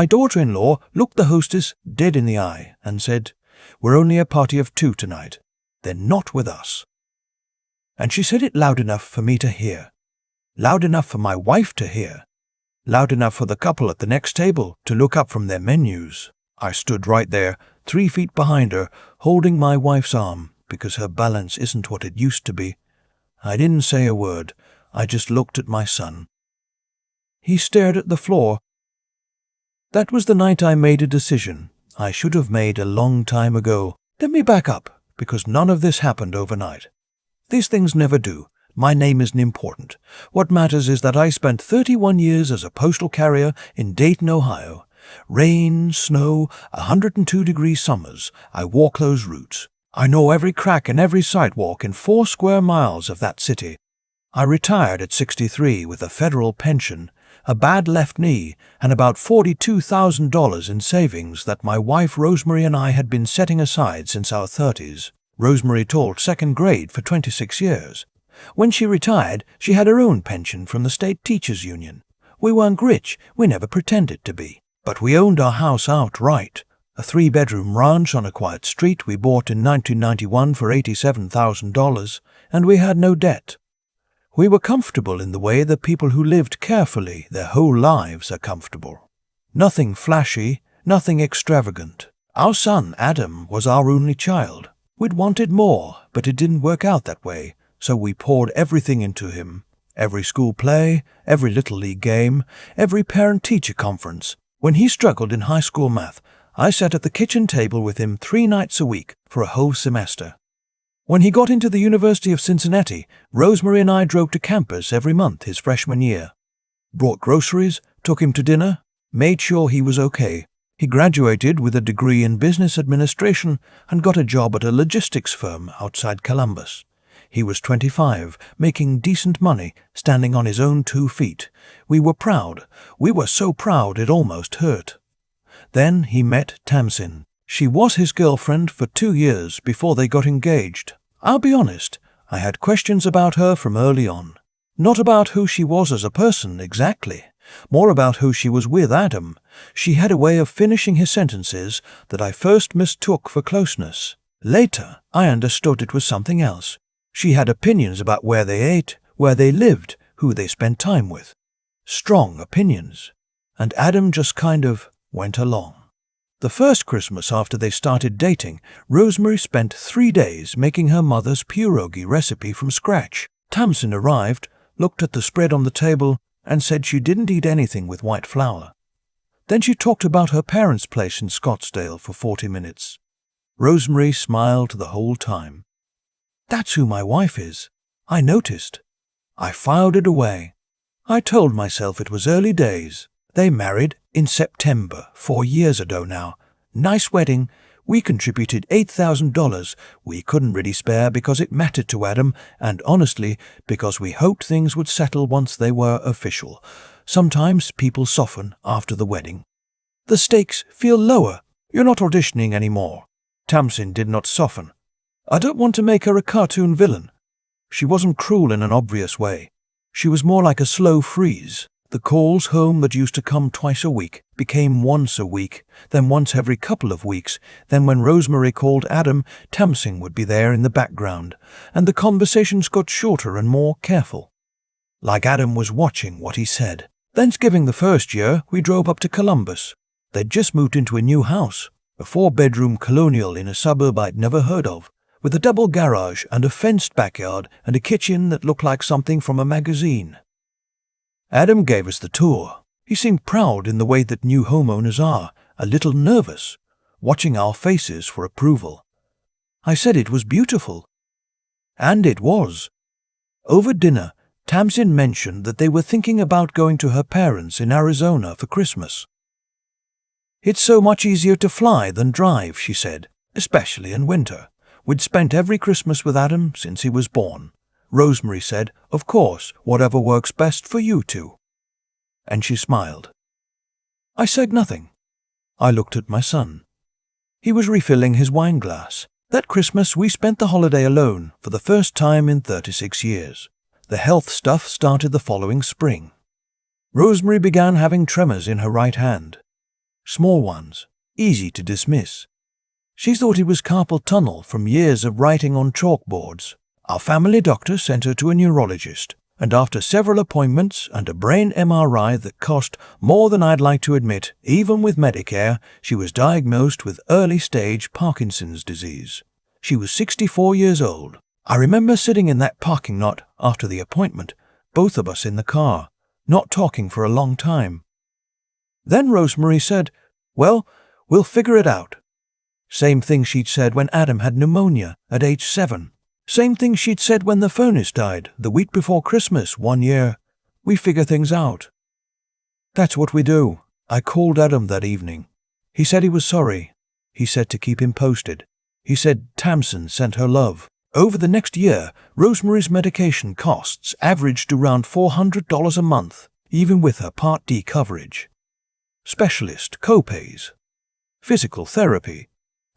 My daughter-in-law looked the hostess dead in the eye and said, "We're only a party of 2 tonight. They're not with us." And she said it loud enough for me to hear, loud enough for my wife to hear, loud enough for the couple at the next table to look up from their menus. I stood right there, 3 feet behind her, holding my wife's arm, because her balance isn't what it used to be. I didn't say a word. I just looked at my son. He stared at the floor. That was the night I made a decision I should have made a long time ago. Let me back up, because none of this happened overnight. These things never do. My name isn't important. What matters is that I spent 31 years as a postal carrier in Dayton, Ohio. Rain, snow, 102-degree summers. I walk those routes. I know every crack and every sidewalk in 4 square miles of that city. I retired at 63 with a federal pension, a bad left knee, and about $42,000 in savings that my wife Rosemary and I had been setting aside since our 30s. Rosemary taught 2nd grade for 26 years. When she retired, she had her own pension from the State Teachers Union. We weren't rich, we never pretended to be. But we owned our house outright. A 3-bedroom ranch on a quiet street we bought in 1991 for $87,000, and we had no debt. We were comfortable in the way that people who lived carefully their whole lives are comfortable. Nothing flashy, nothing extravagant. Our son, Adam, was our only child. We'd wanted more, but it didn't work out that way, so we poured everything into him. Every school play, every Little League game, every parent-teacher conference. When he struggled in high school math, I sat at the kitchen table with him 3 nights a week for a whole semester. When he got into the University of Cincinnati, Rosemary and I drove to campus every month his freshman year. Brought groceries, took him to dinner, made sure he was okay. He graduated with a degree in business administration and got a job at a logistics firm outside Columbus. He was 25, making decent money, standing on his own 2 feet. We were proud. We were so proud it almost hurt. Then he met Tamsin. She was his girlfriend for 2 years before they got engaged. I'll be honest, I had questions about her from early on. Not about who she was as a person, exactly. More about who she was with Adam. She had a way of finishing his sentences that I first mistook for closeness. Later, I understood it was something else. She had opinions about where they ate, where they lived, who they spent time with. Strong opinions. And Adam just kind of went along. The first Christmas after they started dating, Rosemary spent 3 days making her mother's pierogi recipe from scratch. Tamsin arrived, looked at the spread on the table, and said she didn't eat anything with white flour. Then she talked about her parents' place in Scottsdale for 40 minutes. Rosemary smiled the whole time. That's who my wife is. I noticed. I filed it away. I told myself it was early days. They married in September, 4 years ago now. Nice wedding. We contributed $8,000. We couldn't really spare because it mattered to Adam, and honestly, because we hoped things would settle once they were official. Sometimes people soften after the wedding. The stakes feel lower. You're not auditioning anymore. Tamsin did not soften. I don't want to make her a cartoon villain. She wasn't cruel in an obvious way. She was more like a slow freeze. The calls home that used to come twice a week became once a week, then once every couple of weeks. Then when Rosemary called Adam, Tamsin would be there in the background, and the conversations got shorter and more careful. Like Adam was watching what he said. Thanksgiving the first year, we drove up to Columbus. They'd just moved into a new house, a 4-bedroom colonial in a suburb I'd never heard of, with a double garage and a fenced backyard and a kitchen that looked like something from a magazine. Adam gave us the tour. He seemed proud in the way that new homeowners are, a little nervous, watching our faces for approval. I said it was beautiful. And it was. Over dinner, Tamsin mentioned that they were thinking about going to her parents in Arizona for Christmas. It's so much easier to fly than drive, she said, especially in winter. We'd spent every Christmas with Adam since he was born. Rosemary said, "Of course, whatever works best for you two." And she smiled. I said nothing. I looked at my son. He was refilling his wine glass. That Christmas we spent the holiday alone for the first time in 36 years. The health stuff started the following spring. Rosemary began having tremors in her right hand. small ones, easy to dismiss. She thought it was carpal tunnel from years of writing on chalkboards. Our family doctor sent her to a neurologist, and after several appointments and a brain MRI that cost more than I'd like to admit, even with Medicare, she was diagnosed with early-stage Parkinson's disease. She was 64 years old. I remember sitting in that parking lot after the appointment, both of us in the car, not talking for a long time. Then Rosemary said, "Well, we'll figure it out." Same thing she'd said when Adam had pneumonia at age 7. Same thing she'd said when the furnace died the week before Christmas one year. We figure things out. That's what we do. I called Adam that evening. He said he was sorry. He said to keep him posted. He said Tamsin sent her love. Over the next year, Rosemary's medication costs averaged around $400 a month, even with her Part D coverage. Specialist co-pays. Physical therapy.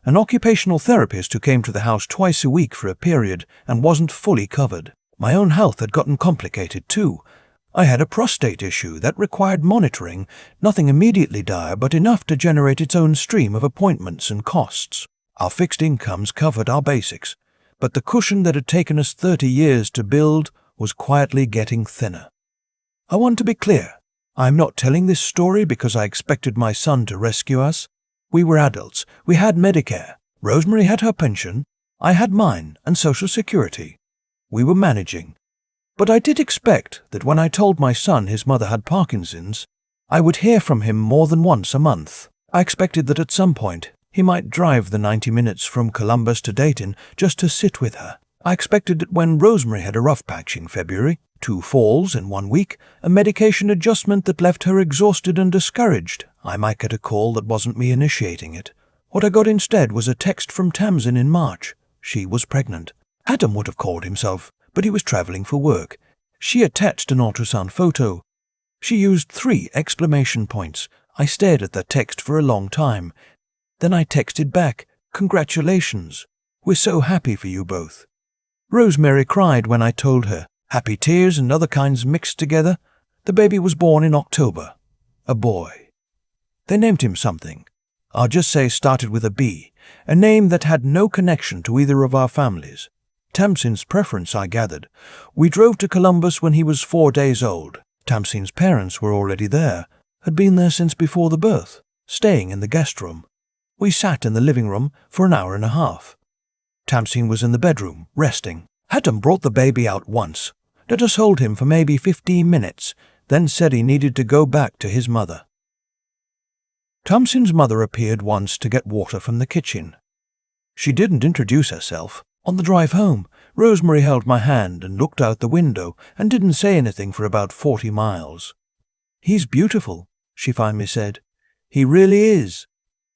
An occupational therapist who came to the house twice a week for a period and wasn't fully covered. My own health had gotten complicated too. I had a prostate issue that required monitoring, nothing immediately dire but enough to generate its own stream of appointments and costs. Our fixed incomes covered our basics, but the cushion that had taken us 30 years to build was quietly getting thinner. I want to be clear. I'm not telling this story because I expected my son to rescue us. We were adults. We had Medicare. Rosemary had her pension. I had mine and Social Security. We were managing. But I did expect that when I told my son his mother had Parkinson's, I would hear from him more than once a month. I expected that at some point he might drive the 90 minutes from Columbus to Dayton just to sit with her. I expected that when Rosemary had a rough patch in February, 2 falls in 1 week, a medication adjustment that left her exhausted and discouraged, I might get a call that wasn't me initiating it. What I got instead was a text from Tamsin in March. She was pregnant. Adam would have called himself, but he was traveling for work. She attached an ultrasound photo. She used 3 exclamation points. I stared at that text for a long time. Then I texted back, "Congratulations. We're so happy for you both." Rosemary cried when I told her. Happy tears and other kinds mixed together. The baby was born in October. A boy. They named him something. I'll just say started with a B, a name that had no connection to either of our families. Tamsin's preference, I gathered. We drove to Columbus when he was 4 days old. Tamsin's parents were already there, had been there since before the birth, staying in the guest room. We sat in the living room for an hour and a half. Tamsin was in the bedroom, resting. Adam brought the baby out once, let us hold him for maybe 15 minutes, then said he needed to go back to his mother. Tamsin's mother appeared once to get water from the kitchen. She didn't introduce herself. On the drive home, Rosemary held my hand and looked out the window and didn't say anything for about 40 miles. "He's beautiful," she finally said. "He really is.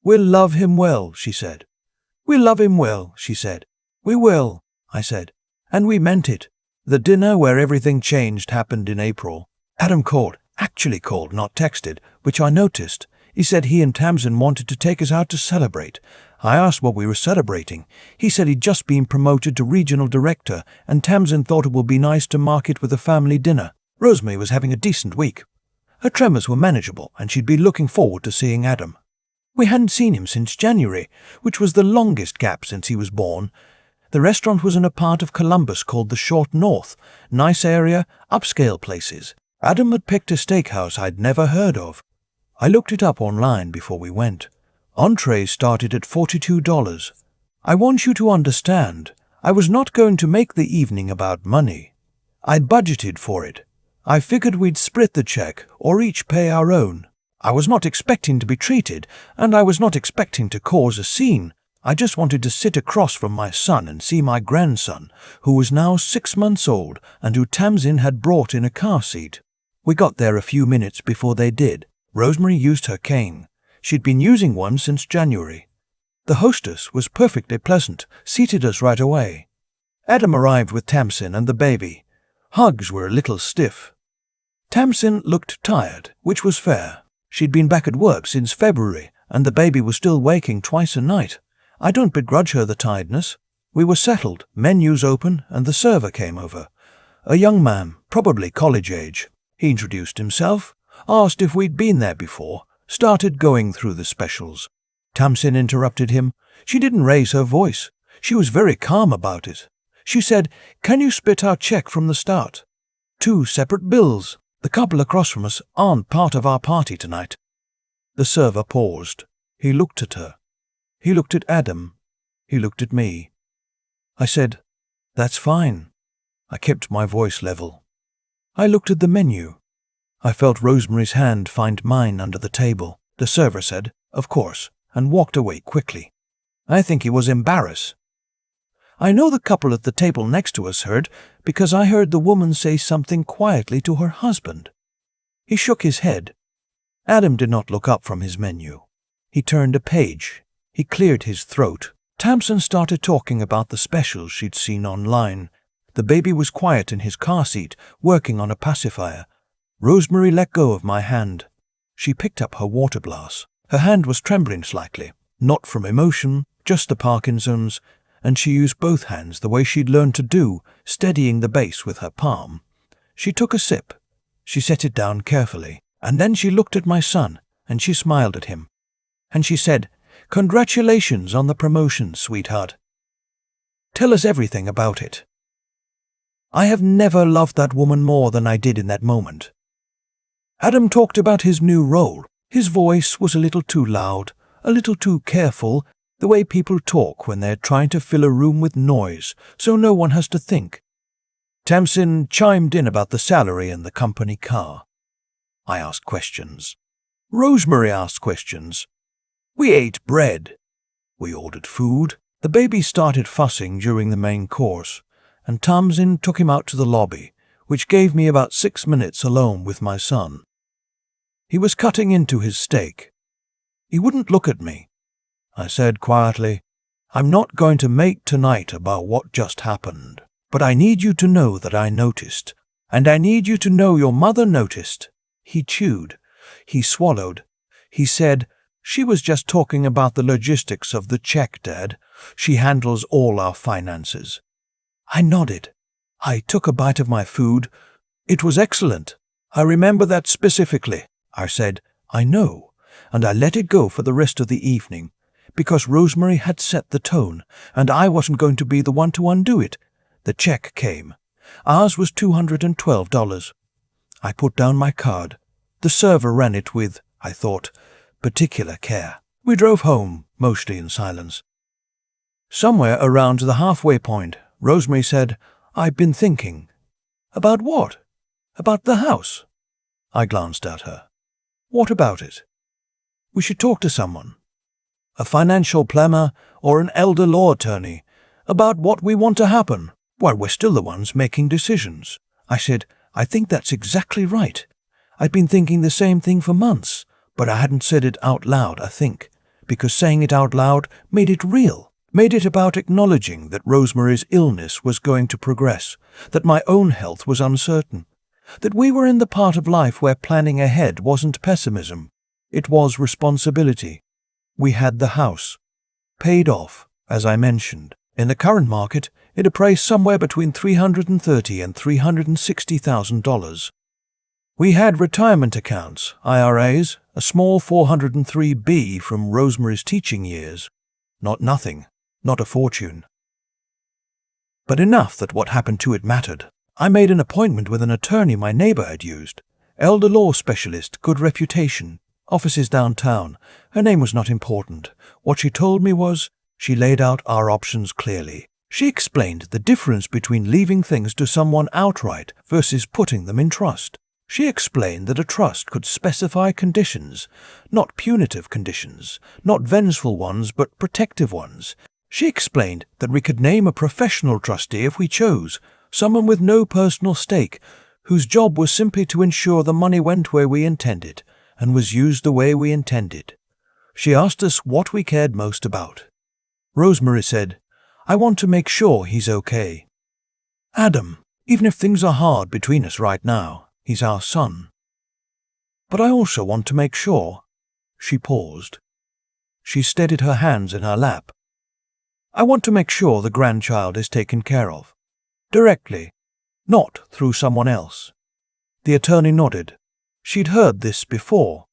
We'll love him well," she said. "We'll love him well," she said. "We will," I said. And we meant it. The dinner where everything changed happened in April. Adam called, actually called, not texted, which I noticed. He said he and Tamsin wanted to take us out to celebrate. I asked what we were celebrating. He said he'd just been promoted to regional director, and Tamsin thought it would be nice to mark it with a family dinner. Rosemary was having a decent week. Her tremors were manageable, and she'd be looking forward to seeing Adam. We hadn't seen him since January, which was the longest gap since he was born. The restaurant was in a part of Columbus called the Short North. Nice area, upscale places. Adam had picked a steakhouse I'd never heard of. I looked it up online before we went. Entrees started at $42. I want you to understand, I was not going to make the evening about money. I'd budgeted for it. I figured we'd split the check or each pay our own. I was not expecting to be treated, and I was not expecting to cause a scene. I just wanted to sit across from my son and see my grandson, who was now 6 months old and who Tamsin had brought in a car seat. We got there a few minutes before they did. Rosemary used her cane. She'd been using one since January. The hostess was perfectly pleasant, seated us right away. Adam arrived with Tamsin and the baby. Hugs were a little stiff. Tamsin looked tired, which was fair. She'd been back at work since February, and the baby was still waking twice a night. I don't begrudge her the tiredness. We were settled, menus open, and the server came over. A young man, probably college age. He introduced himself, asked if we'd been there before, started going through the specials. Tamsin interrupted him. She didn't raise her voice. She was very calm about it. She said, "Can you spit our check from the start? 2 separate bills. The couple across from us aren't part of our party tonight." The server paused. He looked at her. He looked at Adam. He looked at me. I said, "That's fine." I kept my voice level. I looked at the menu. I felt Rosemary's hand find mine under the table. The server said, "Of course," and walked away quickly. I think he was embarrassed. I know the couple at the table next to us heard, because I heard the woman say something quietly to her husband. He shook his head. Adam did not look up from his menu. He turned a page. He cleared his throat. Tamsin started talking about the specials she'd seen online. The baby was quiet in his car seat, working on a pacifier. Rosemary let go of my hand. She picked up her water glass. Her hand was trembling slightly, not from emotion, just the Parkinson's, and she used both hands the way she'd learned to do, steadying the base with her palm. She took a sip. She set it down carefully, and then she looked at my son, and she smiled at him. And she said, "Congratulations on the promotion, sweetheart. Tell us everything about it." I have never loved that woman more than I did in that moment. Adam talked about his new role. His voice was a little too loud, a little too careful, the way people talk when they're trying to fill a room with noise so no one has to think. Tamsin chimed in about the salary and the company car. I asked questions. Rosemary asked questions. We ate bread. We ordered food. The baby started fussing during the main course, and Tamsin took him out to the lobby, which gave me about 6 minutes alone with my son. He was cutting into his steak. He wouldn't look at me. I said quietly, "I'm not going to make tonight about what just happened, but I need you to know that I noticed, and I need you to know your mother noticed." He chewed. He swallowed. He said, "She was just talking about the logistics of the check, Dad. She handles all our finances." I nodded. I took a bite of my food. "It was excellent. I remember that specifically." I said, "I know," and I let it go for the rest of the evening, because Rosemary had set the tone, and I wasn't going to be the one to undo it. The check came. Ours was $212. I put down my card. The server ran it with, I thought, particular care. We drove home, mostly in silence. Somewhere around the halfway point, Rosemary said, "I've been thinking." "About what?" "About the house." I glanced at her. "What about it?" "We should talk to someone. A financial planner or an elder law attorney about what we want to happen, while we're still the ones making decisions." I said, "I think that's exactly right. I've been thinking the same thing for months, but I hadn't said it out loud, I think, because saying it out loud made it real, made it about acknowledging that Rosemary's illness was going to progress, that my own health was uncertain, that we were in the part of life where planning ahead wasn't pessimism, it was responsibility. We had the house, paid off, as I mentioned. In the current market, it appraised somewhere between $330,000 and $360,000. We had retirement accounts, IRAs, a small 403B from Rosemary's teaching years. Not nothing, not a fortune. But enough that what happened to it mattered. I made an appointment with an attorney my neighbor had used. Elder law specialist, good reputation, offices downtown. Her name was not important. What she told me was, she laid out our options clearly. She explained the difference between leaving things to someone outright versus putting them in trust. She explained that a trust could specify conditions, not punitive conditions, not vengeful ones, but protective ones. She explained that we could name a professional trustee if we chose, someone with no personal stake, whose job was simply to ensure the money went where we intended and was used the way we intended. She asked us what we cared most about. Rosemary said, "I want to make sure he's okay. Adam, even if things are hard between us right now, he's our son. But I also want to make sure." She paused. She steadied her hands in her lap. "I want to make sure the grandchild is taken care of. Directly, not through someone else." The attorney nodded. She'd heard this before.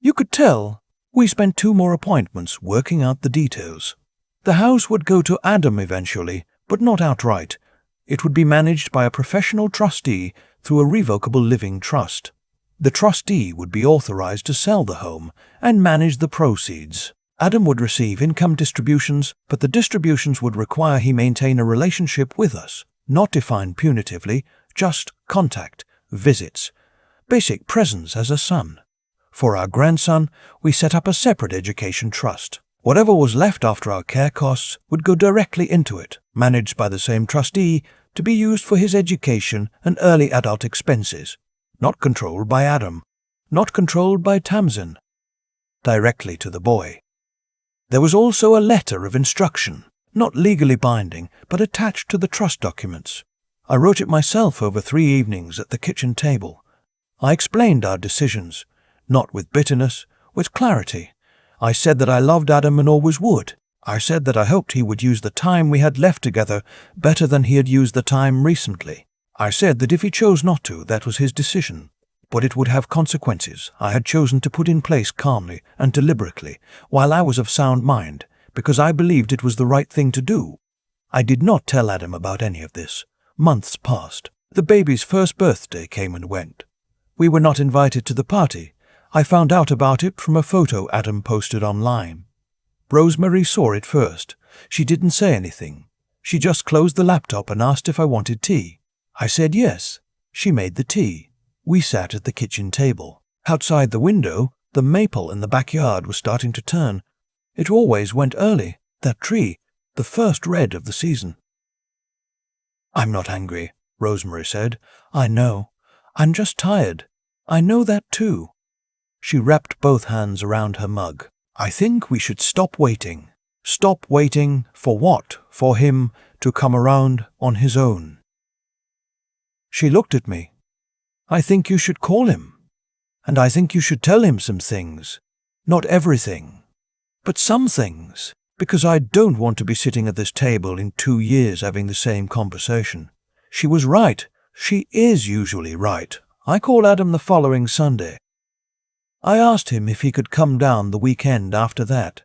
You could tell we spent 2 more appointments working out the details. The house would go to Adam eventually, but not outright. It would be managed by a professional trustee through a revocable living trust. The trustee would be authorized to sell the home and manage the proceeds. Adam would receive income distributions, but the distributions would require he maintain a relationship with us, not defined punitively, just contact, visits, basic presence as a son. For our grandson, we set up a separate education trust. Whatever was left after our care costs would go directly into it, managed by the same trustee, to be used for his education and early adult expenses, not controlled by Adam, not controlled by Tamsin, directly to the boy. There was also a letter of instruction, not legally binding, but attached to the trust documents. I wrote it myself over 3 evenings at the kitchen table. I explained our decisions, not with bitterness, with clarity. I said that I loved Adam and always would. I said that I hoped he would use the time we had left together better than he had used the time recently. I said that if he chose not to, that was his decision, but it would have consequences I had chosen to put in place calmly and deliberately, while I was of sound mind, because I believed it was the right thing to do. I did not tell Adam about any of this. Months passed. The baby's first birthday came and went. We were not invited to the party. I found out about it from a photo Adam posted online. Rosemary saw it first. She didn't say anything. She just closed the laptop and asked if I wanted tea. I said yes. She made the tea. We sat at the kitchen table. Outside the window, the maple in the backyard was starting to turn. It always went early, that tree, the first red of the season. "I'm not angry," Rosemary said. "I know. I'm just tired. I know that too." She wrapped both hands around her mug. "I think we should stop waiting. Stop waiting for what? For him to come around on his own." She looked at me. "I think you should call him. And I think you should tell him some things. Not everything, but some things. Because I don't want to be sitting at this table in 2 years having the same conversation. She was right. She is usually right. I call Adam the following Sunday. I asked him if he could come down the weekend after that.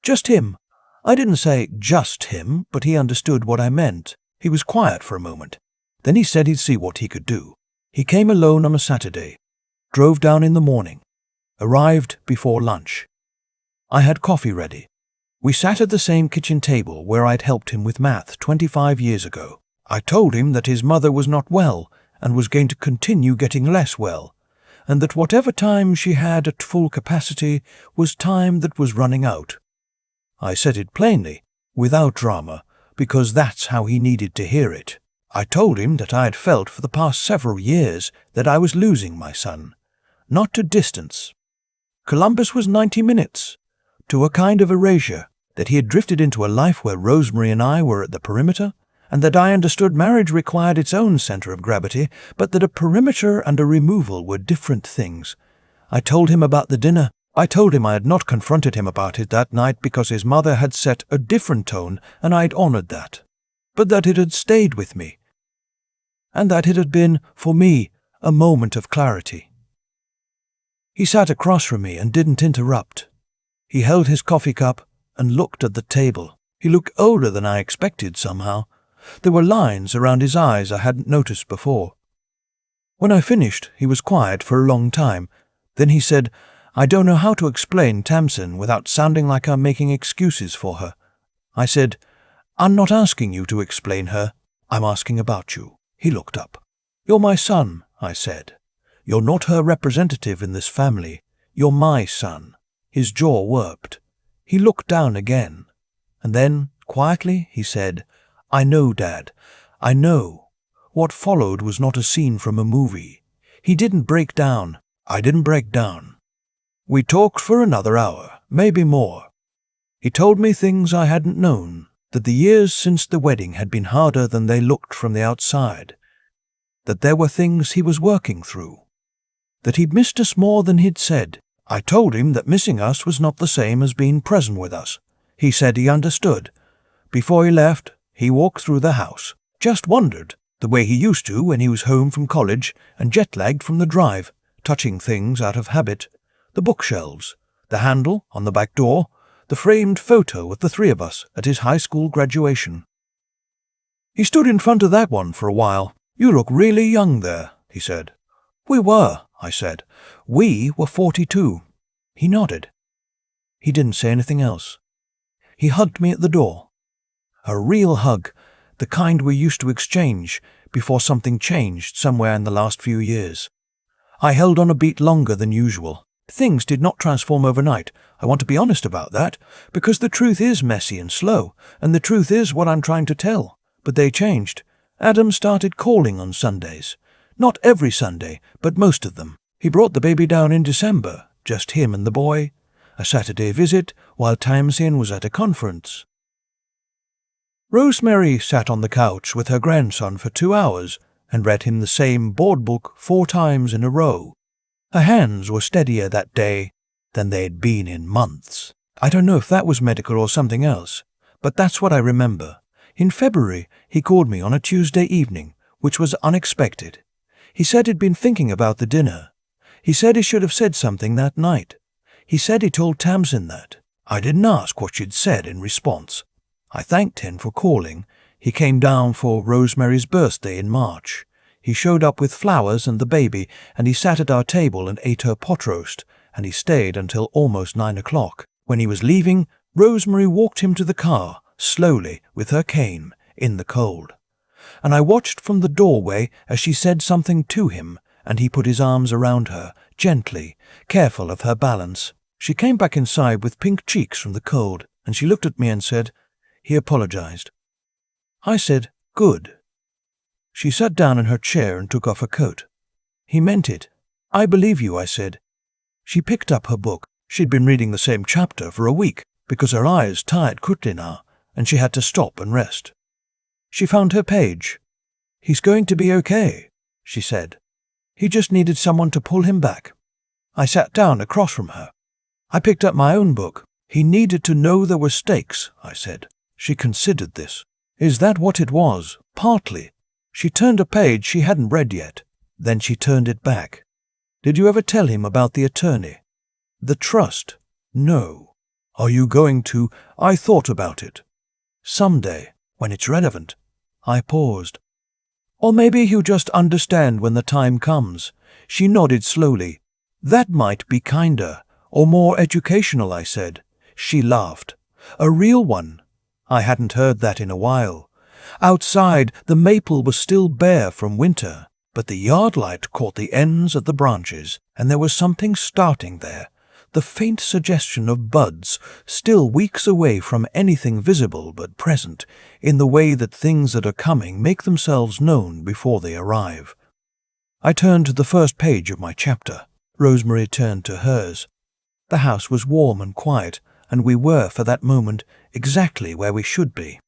Just him. I didn't say just him, but he understood what I meant. He was quiet for a moment. Then he said he'd see what he could do. He came alone on a Saturday, drove down in the morning, arrived before lunch. I had coffee ready. We sat at the same kitchen table where I'd helped him with math 25 years ago. I told him that his mother was not well and was going to continue getting less well, and that whatever time she had at full capacity was time that was running out. I said it plainly, without drama, because that's how he needed to hear it. I told him that I had felt for the past several years that I was losing my son, not to distance. Columbus was 90 minutes, to a kind of erasure, that he had drifted into a life where Rosemary and I were at the perimeter, and that I understood marriage required its own center of gravity, but that a perimeter and a removal were different things. I told him about the dinner. I told him I had not confronted him about it that night because his mother had set a different tone and I'd honored that, but that it had stayed with me, and that it had been, for me, a moment of clarity. He sat across from me and didn't interrupt. He held his coffee cup and looked at the table. He looked older than I expected somehow. There were lines around his eyes I hadn't noticed before. When I finished, he was quiet for a long time. Then he said, "I don't know how to explain Tamsin without sounding like I'm making excuses for her." I said, "I'm not asking you to explain her. I'm asking about you." He looked up. "You're my son," I said. "You're not her representative in this family. You're my son." His jaw worked. He looked down again. And then, quietly, he said, "I know, Dad. I know." What followed was not a scene from a movie. He didn't break down. I didn't break down. We talked for another hour, maybe more. He told me things I hadn't known, that the years since the wedding had been harder than they looked from the outside, that there were things he was working through, that he'd missed us more than he'd said. I told him that missing us was not the same as being present with us. He said he understood. Before he left, he walked through the house, just wondered, the way he used to when he was home from college and jet-lagged from the drive, touching things out of habit. the bookshelves, the handle on the back door, the framed photo of the three of us at his high school graduation. He stood in front of that one for a while. "You look really young there," he said. "We were," I said. "We were 42. He nodded. He didn't say anything else. He hugged me at the door. A real hug, the kind we used to exchange before something changed somewhere in the last few years. I held on a beat longer than usual. Things did not transform overnight. I want to be honest about that, because the truth is messy and slow, and the truth is what I'm trying to tell. But they changed. Adam started calling on Sundays. Not every Sunday, but most of them. He brought the baby down in December, just him and the boy. A Saturday visit while Tamsin was at a conference. Rosemary sat on the couch with her grandson for 2 hours and read him the same board book 4 times in a row. Her hands were steadier that day than they'd been in months. I don't know if that was medical or something else, but that's what I remember. In February, he called me on a Tuesday evening, which was unexpected. He said he'd been thinking about the dinner. He said he should have said something that night. He said he told Tamsin that. I didn't ask what she'd said in response. I thanked him for calling. He came down for Rosemary's birthday in March. He showed up with flowers and the baby, and he sat at our table and ate her pot roast, and he stayed until almost 9 o'clock. When he was leaving, Rosemary walked him to the car, slowly, with her cane, in the cold. And I watched from the doorway as she said something to him, and he put his arms around her, gently, careful of her balance. She came back inside with pink cheeks from the cold, and she looked at me and said, "He apologized." I said, "Good." She sat down in her chair and took off her coat. "He meant it." "I believe you," I said. She picked up her book. She'd been reading the same chapter for a week, because her eyes tired quickly now, and she had to stop and rest. She found her page. "He's going to be okay," she said. "He just needed someone to pull him back." I sat down across from her. I picked up my own book. "He needed to know there were stakes," I said. She considered this. "Is that what it was?" "Partly." She turned a page she hadn't read yet. Then she turned it back. "Did you ever tell him about the attorney?" "The trust?" "No." "Are you going to?" "I thought about it." "Someday, when it's relevant." I paused. "Or maybe he'll just understand when the time comes." She nodded slowly. "That might be kinder, or more educational," I said. She laughed. "A real one." I hadn't heard that in a while. Outside, the maple was still bare from winter, but the yard light caught the ends of the branches, and there was something starting there, the faint suggestion of buds, still weeks away from anything visible but present, in the way that things that are coming make themselves known before they arrive. I turned to the first page of my chapter. Rosemary turned to hers. The house was warm and quiet, and we were, for that moment, exactly where we should be.